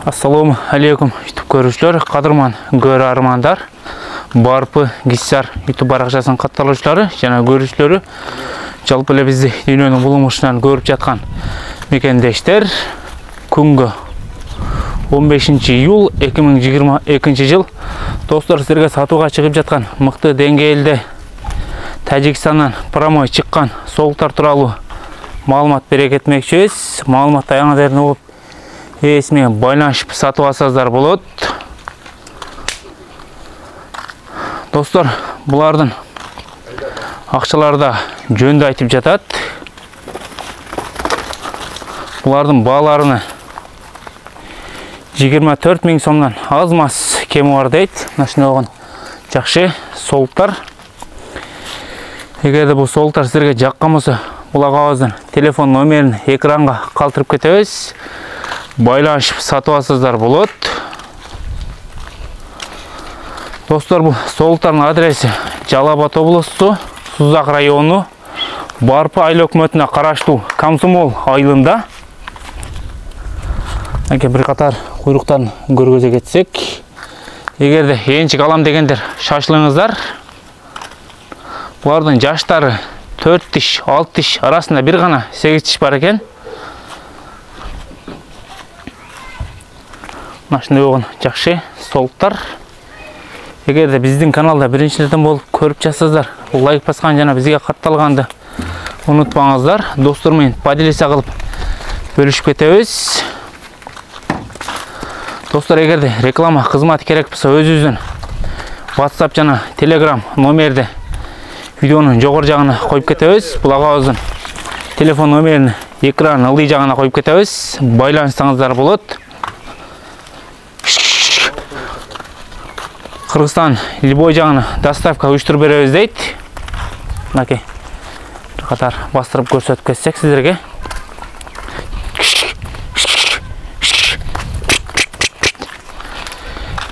Ассаламу алейкум YouTube көрушілер, қадырман көрермандар, барпы гиссар YouTube барақшасының қатталушылары, жана көрушілері, жалпы эле бизди дүйнөнүн булумушунан көрүп жаткан мекендештер. Күнгө 15 июл 2022 жыл. Достор, сіздерге сатууга чыгып жаткан мыкты деңгээлде Тажикстандан промой чыккан соолуктар тууралуу маалымат бере кетмекчибиз. Маалымат аяңдарын угуп эсиме байланышып сатып алсаңыздар болот. Достор, булардын акчалары да жөндө айтып жатат. Булардын бааларыны 24 000 сомдон аз мас кеми бар дейт. Машина болгон жакшы соолуктар. Эгерде бул соолуктар силерге жаккан болсо, бул агабыздын телефон номерин экранга калтырып кетебиз. Байланышып сатып алсаңыздар болот. Достор, бул соолуктардын адреси Жалал Абад облусу, Сузак району, Барпы айыл өкмөтүнө караштуу Комсомол айылында. Аке бир катар куйруктарын көргөзө кетсек, эгерде энчик алам дегендер шашылыңыздар. Булардын жаштары 4 тиш, 6 тиш арасында бир гана 8 тиш бар экен. Машина болгон жакшы соолуктар. Эгерде биздин каналда биринчилерден болуп көрүп жатсаңыздар, лайк баскан жана бизге катталганды унутпаңыздар. Достор менен поделиться кылып бөлүшүп кетебиз. Достор, эгерде реклама кызматы керек болсо, өзүбүздүн WhatsApp жана Telegram номерди видеонун жогору жагына коюп кетебиз. Бул агабыздын телефон номерин экранын ылдый жагына коюп кетебиз. Байланышсаңыздар болот. Кыргызстан любой жагына доставка уюштуруп беребиз дейт. Мынакей бир катар бастырып көрсөтүп кетсек сиздерге.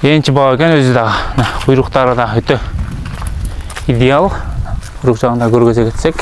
Энчи баа экен өзү дагы. Куйруктары да өтө идеал. Куйрук жагында көргөзө кетсек.